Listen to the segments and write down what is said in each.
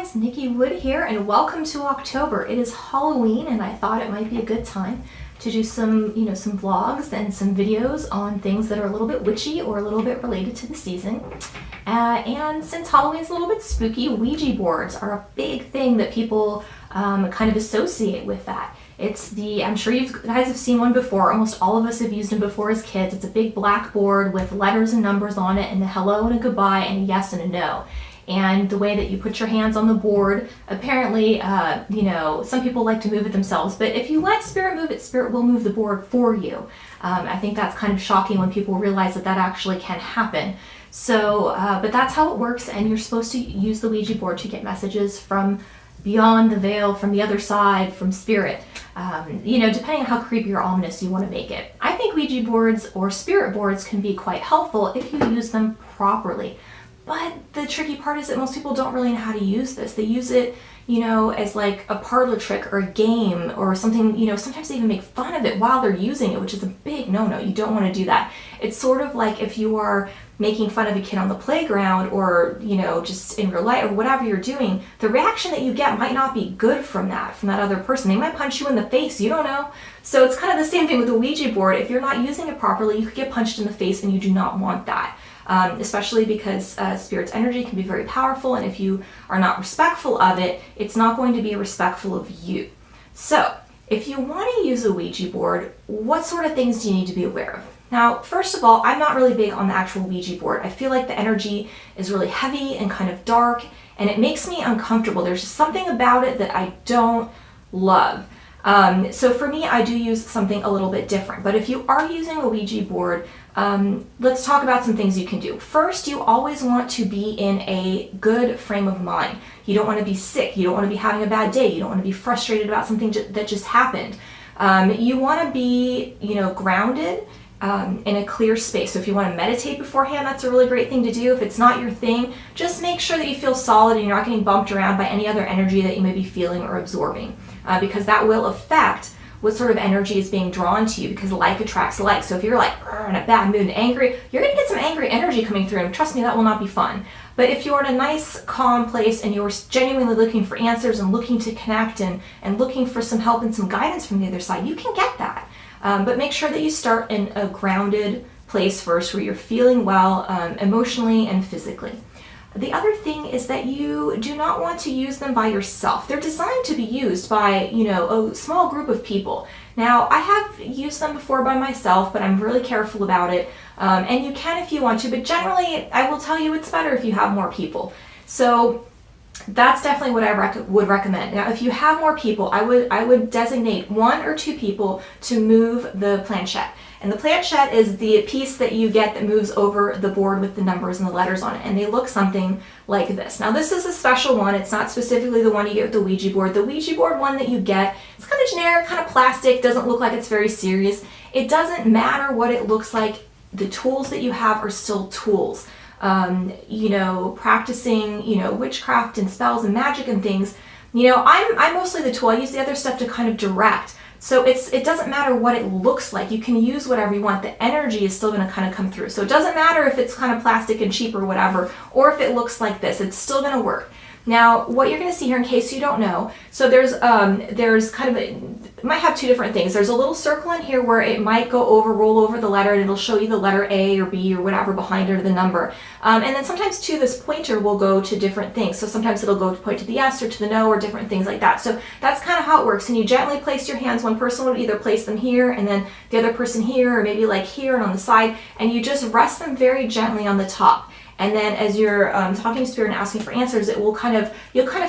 guys, Nikki Wood here, and welcome to October. It is Halloween, and I thought it might be a good time to do some vlogs and some videos on things that are a little bit witchy or a little bit related to the season. And since Halloween is a little bit spooky, Ouija boards are a big thing that people kind of associate with that. I'm sure you guys have seen one before. Almost all of us have used them before as kids. It's a big black board with letters and numbers on it, and a hello and a goodbye and a yes and a no. And the way that you put your hands on the board, apparently, some people like to move it themselves, but if you let Spirit move it, Spirit will move the board for you. I think that's kind of shocking when people realize that that actually can happen. So, but that's how it works, and you're supposed to use the Ouija board to get messages from beyond the veil, from the other side, from Spirit. Depending on how creepy or ominous you want to make it. I think Ouija boards or Spirit boards can be quite helpful if you use them properly. But the tricky part is that most people don't really know how to use this. They use it, as like a parlor trick or a game or something, sometimes they even make fun of it while they're using it, which is a big no-no. You don't want to do that. It's sort of like if you are making fun of a kid on the playground or, just in real life or whatever you're doing, the reaction that you get might not be good from that other person. They might punch you in the face, you don't know. So it's kind of the same thing with the Ouija board. If you're not using it properly, you could get punched in the face, and you do not want that. Especially because Spirit's energy can be very powerful, and if you are not respectful of it, it's not going to be respectful of you. So, if you want to use a Ouija board, what sort of things do you need to be aware of? Now, first of all, I'm not really big on the actual Ouija board. I feel like the energy is really heavy and kind of dark, and it makes me uncomfortable. There's just something about it that I don't love. So for me, I do use something a little bit different. But if you are using a Ouija board, let's talk about some things you can do. First, you always want to be in a good frame of mind. You don't want to be sick. You don't want to be having a bad day. You don't want to be frustrated about something that just happened. You want to be, grounded in a clear space. So if you want to meditate beforehand, that's a really great thing to do. If it's not your thing, just make sure that you feel solid and you're not getting bumped around by any other energy that you may be feeling or absorbing, because that will affect what sort of energy is being drawn to you, because like attracts like. So if you're like in a bad mood and angry, you're going to get some angry energy coming through, and trust me, that will not be fun. But if you're in a nice, calm place and you're genuinely looking for answers and looking to connect and looking for some help and some guidance from the other side, you can get that. But make sure that you start in a grounded place first, where you're feeling well emotionally and physically. The other thing is that you do not want to use them by yourself. They're designed to be used by, a small group of people. Now, I have used them before by myself, but I'm really careful about it. And you can if you want to, but generally, I will tell you it's better if you have more people. So that's definitely what I would recommend. Now, if you have more people, I would designate 1 or 2 people to move the planchette. And the planchette is the piece that you get that moves over the board with the numbers and the letters on it. And they look something like this. Now, this is a special one. It's not specifically the one you get with the Ouija board. The Ouija board one that you get is kind of generic, kind of plastic, doesn't look like it's very serious. It doesn't matter what it looks like. The tools that you have are still tools. Practicing, witchcraft and spells and magic and things. I'm mostly the tool. I use the other stuff to kind of direct. So it doesn't matter what it looks like. You can use whatever you want. The energy is still going to kind of come through. So it doesn't matter if it's kind of plastic and cheap or whatever, or if it looks like this. It's still going to work. Now, what you're going to see here, in case you don't know, so there's kind of it might have 2 different things. There's a little circle in here where it might roll over the letter, and it'll show you the letter A or B or whatever behind it, or the number. And then sometimes too, this pointer will go to different things. So sometimes it'll go to point to the yes or to the no, or different things like that. So that's kind of how it works. And you gently place your hands. One person would either place them here, and then the other person here, or maybe like here and on the side, and you just rest them very gently on the top. And then as you're talking to Spirit and asking for answers, you'll kind of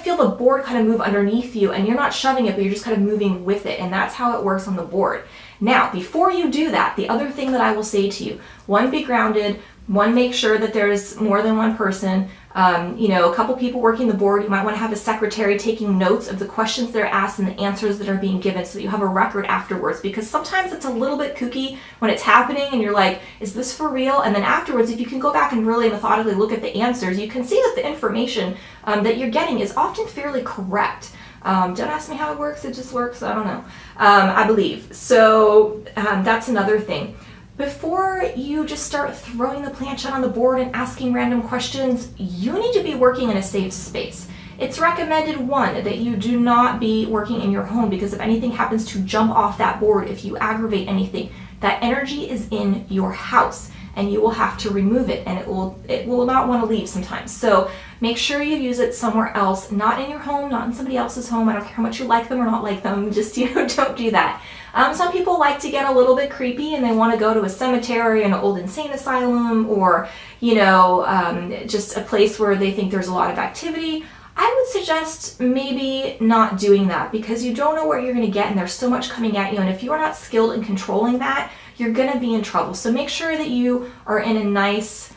feel the board kind of move underneath you, and you're not shoving it, but you're just kind of moving with it. And that's how it works on the board. Now, before you do that, the other thing that I will say to you, 1, be grounded. 1, make sure that there's more than 1 person. A couple people working the board. You might want to have a secretary taking notes of the questions that are asked and the answers that are being given, so that you have a record afterwards, because sometimes it's a little bit kooky when it's happening and you're like, is this for real? And then afterwards, if you can go back and really methodically look at the answers, you can see that the information that you're getting is often fairly correct. Don't ask me how it works. It just works. I don't know. I believe. So that's another thing. Before you just start throwing the planchette on the board and asking random questions, you need to be working in a safe space. It's recommended, one, that you do not be working in your home, because if anything happens to jump off that board, if you aggravate anything, that energy is in your house and you will have to remove it, and it will not want to leave sometimes. So make sure you use it somewhere else, not in your home, not in somebody else's home. I don't care how much you like them or not like them, just, don't do that. Some people like to get a little bit creepy and they want to go to a cemetery, an old insane asylum, or, just a place where they think there's a lot of activity. I would suggest maybe not doing that, because you don't know what you're going to get and there's so much coming at you. And if you are not skilled in controlling that, you're going to be in trouble. So make sure that you are in a nice,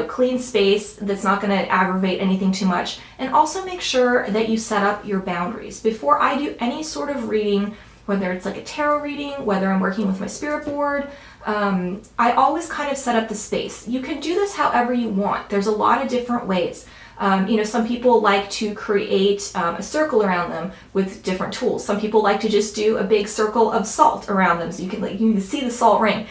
clean space that's not going to aggravate anything too much. And also make sure that you set up your boundaries. Before I do any sort of reading, whether it's like a tarot reading, whether I'm working with my spirit board, I always kind of set up the space. You can do this however you want. There's a lot of different ways. Some people like to create a circle around them with different tools. Some people like to just do a big circle of salt around them so you can see the salt ring.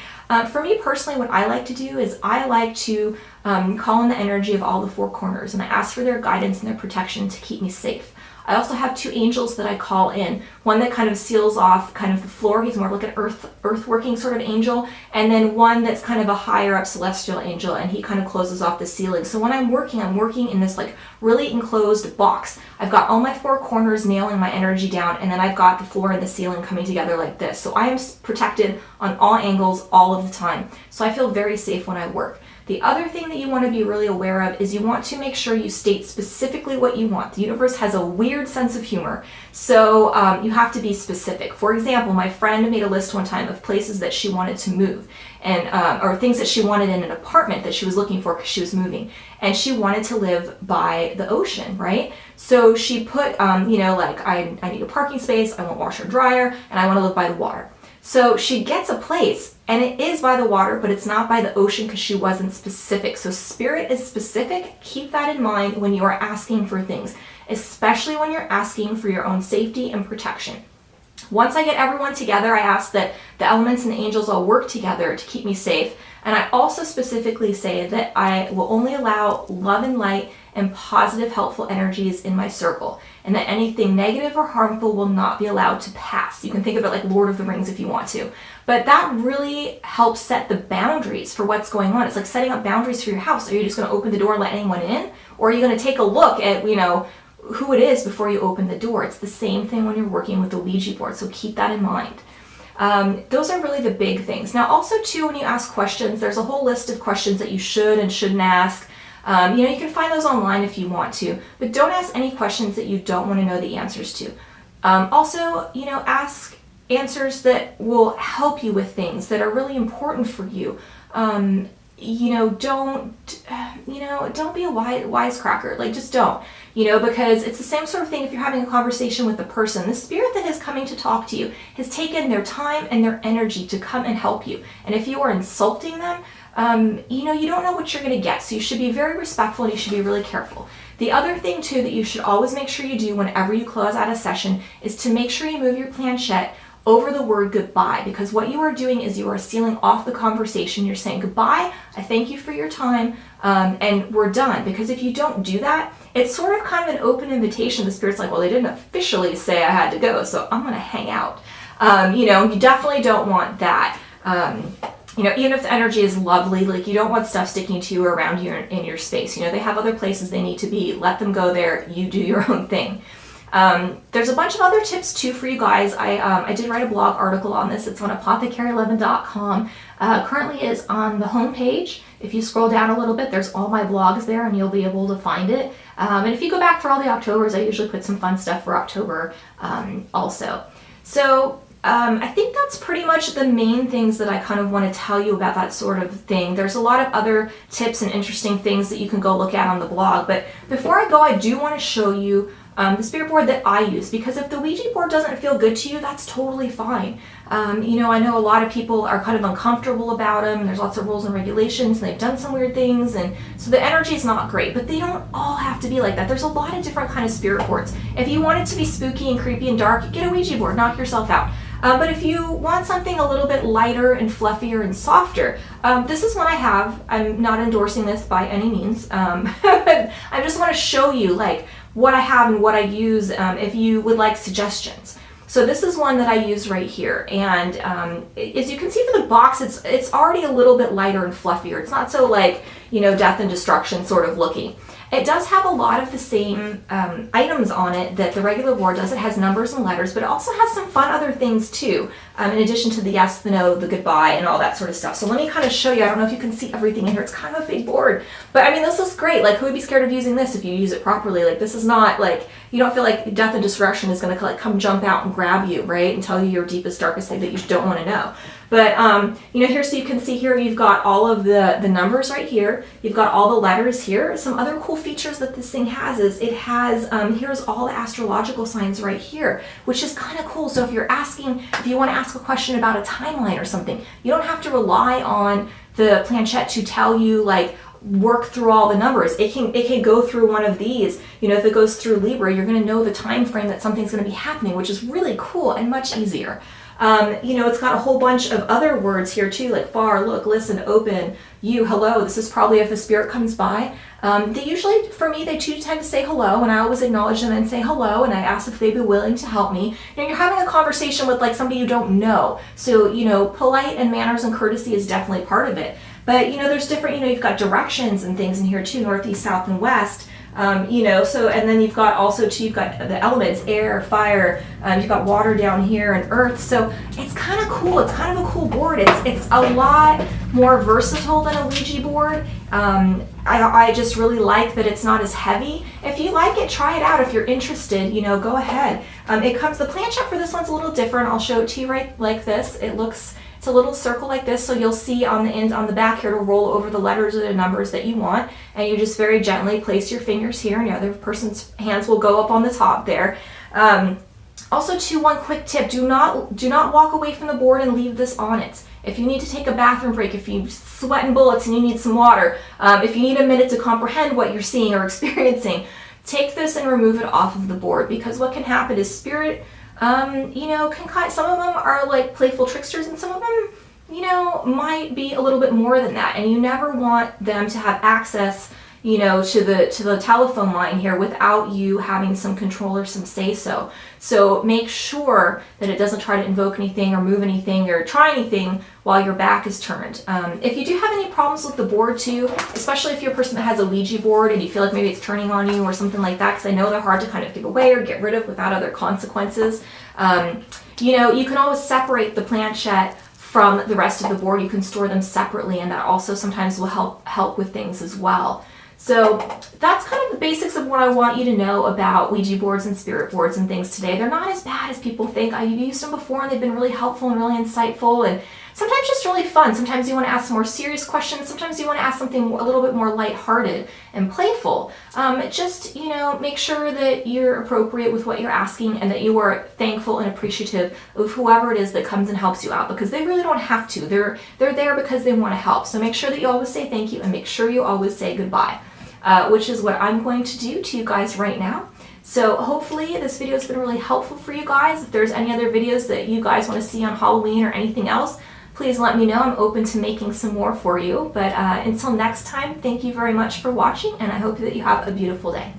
For me personally, what I like to do is I like to call in the energy of all the four corners, and I ask for their guidance and their protection to keep me safe. I also have two angels that I call in. One that kind of seals off kind of the floor. He's more like an earth-working sort of angel. And then one that's kind of a higher up celestial angel, and he kind of closes off the ceiling. So when I'm working in this like really enclosed box. I've got all my four corners nailing my energy down, and then I've got the floor and the ceiling coming together like this. So I am protected on all angles all of the time. So I feel very safe when I work. The other thing that you want to be really aware of is you want to make sure you state specifically what you want. The universe has a weird sense of humor, so you have to be specific. For example, my friend made a list one time of places that she wanted to move, and or things that she wanted in an apartment that she was looking for because she was moving, and she wanted to live by the ocean, right? So she put, like I need a parking space, I want washer and dryer, and I want to live by the water. So she gets a place, and it is by the water, but it's not by the ocean because she wasn't specific. So spirit is specific. Keep that in mind when you are asking for things, especially when you're asking for your own safety and protection. Once I get everyone together, I ask that the elements and the angels all work together to keep me safe. And I also specifically say that I will only allow love and light and positive, helpful energies in my circle, and that anything negative or harmful will not be allowed to pass. You can think of it like Lord of the Rings if you want to. But that really helps set the boundaries for what's going on. It's like setting up boundaries for your house. Are you just going to open the door and let anyone in? Or are you going to take a look at, who it is before you open the door? It's the same thing when you're working with the Ouija board, so keep that in mind. Those are really the big things. Now also too, when you ask questions, there's a whole list of questions that you should and shouldn't ask. You can find those online if you want to, but don't ask any questions that you don't want to know the answers to. Also, ask answers that will help you with things that are really important for you. Don't be a wisecracker. Like, just don't. Because it's the same sort of thing if you're having a conversation with the person. The spirit that is coming to talk to you has taken their time and their energy to come and help you. And if you are insulting them, you don't know what you're going to get. So you should be very respectful and you should be really careful. The other thing too that you should always make sure you do whenever you close out a session is to make sure you move your planchette over the word goodbye, because what you are doing is you are sealing off the conversation. You're saying goodbye, I thank you for your time, and we're done. Because if you don't do that, it's sort of kind of an open invitation. The spirit's like, well, they didn't officially say I had to go, so I'm going to hang out. You definitely don't want that. Even if the energy is lovely, like, you don't want stuff sticking to you or around you in your space. They have other places they need to be. Let them go there. You do your own thing. There's a bunch of other tips too for you guys. I did write a blog article on this. It's on apothecary11.com. Currently is on the home page. If you scroll down a little bit, there's all my blogs there and you'll be able to find it. And if you go back for all the Octobers, I usually put some fun stuff for October also. So I think that's pretty much the main things that I kind of want to tell you about that sort of thing. There's a lot of other tips and interesting things that you can go look at on the blog. But before I go, I do want to show you the spirit board that I use, because if the Ouija board doesn't feel good to you, that's totally fine. I know a lot of people are kind of uncomfortable about them, and there's lots of rules and regulations, and they've done some weird things, and so the energy is not great, but they don't all have to be like that. There's a lot of different kind of spirit boards. If you want it to be spooky and creepy and dark, get a Ouija board, knock yourself out. But if you want something a little bit lighter and fluffier and softer, this is one I have. I'm not endorsing this by any means, but I just want to show you, like, what I have and what I use if you would like suggestions. So this is one that I use right here, and as you can see from the box, it's already a little bit lighter and fluffier. It's not so like, you know, death and destruction sort of looking. It does have a lot of the same items on it that the regular board does. It has numbers and letters, but it also has some fun other things too, in addition to the yes, the no, the goodbye, and all that sort of stuff. So let me kind of show you. I don't know if you can see everything in here. It's kind of a big board, but I mean, this is great. Like, who would be scared of using this if you use it properly? Like, this is not like, you don't feel like death and destruction is going to like come jump out and grab you, right, and tell you your deepest, darkest thing that you don't want to know. But, you know, here, so you can see here, you've got all of the numbers right here. You've got all the letters here. Some other cool features that this thing has is it has, here's all the astrological signs right here, which is kind of cool. So if you're asking, if you want to ask a question about a timeline or something, you don't have to rely on the planchette to tell you, like, work through all the numbers. It can go through one of these. You know, if it goes through Libra, you're going to know the time frame that something's going to be happening, which is really cool and much easier. You know, it's got a whole bunch of other words here too, like far, look, listen, open, you, hello. This is probably if a spirit comes by. They usually, for me, they tend to say hello, and I always acknowledge them and say hello, and I ask if they'd be willing to help me. You know, you're having a conversation with like somebody you don't know. So, you know, polite and manners and courtesy is definitely part of it. But, you know, there's different, you know, you've got directions and things in here too, north, east, south, and west. You know, so, and then you've got also too, you've got the elements, air, fire, you've got water down here and earth. So it's kind of cool. It's kind of a cool board. It's a lot more versatile than a Ouija board. I just really like that it's not as heavy. If you like it, try it out. If you're interested, you know, go ahead. It comes, the planchette for this one's a little different. I'll show it to you right like this. It's a little circle like this, so you'll see on the end, on the back here, it'll roll over the letters or the numbers that you want, and you just very gently place your fingers here, and the other person's hands will go up on the top there. Also, too, one quick tip: do not walk away from the board and leave this on it. If you need to take a bathroom break, if you're sweating bullets and you need some water, if you need a minute to comprehend what you're seeing or experiencing, take this and remove it off of the board, because what can happen is spirit, you know, some of them are like playful tricksters, and some of them, you know, might be a little bit more than that, and you never want them to have access, you know, to the telephone line here without you having some control or some say-so. So make sure that it doesn't try to invoke anything or move anything or try anything while your back is turned. If you do have any problems with the board too, especially if you're a person that has a Ouija board and you feel like maybe it's turning on you or something like that, because I know they're hard to kind of give away or get rid of without other consequences, you know, you can always separate the planchette from the rest of the board. You can store them separately, and that also sometimes will help with things as well. So that's kind of the basics of what I want you to know about Ouija boards and spirit boards and things today. They're not as bad as people think. I've used them before, and they've been really helpful and really insightful, and sometimes just really fun. Sometimes you want to ask some more serious questions. Sometimes you want to ask something a little bit more lighthearted and playful. Just, you know, make sure that you're appropriate with what you're asking, and that you are thankful and appreciative of whoever it is that comes and helps you out, because they really don't have to. They're there because they want to help. So make sure that you always say thank you, and make sure you always say goodbye, which is what I'm going to do to you guys right now. So hopefully this video has been really helpful for you guys. If there's any other videos that you guys want to see on Halloween or anything else, please let me know. I'm open to making some more for you. But until next time, thank you very much for watching, and I hope that you have a beautiful day.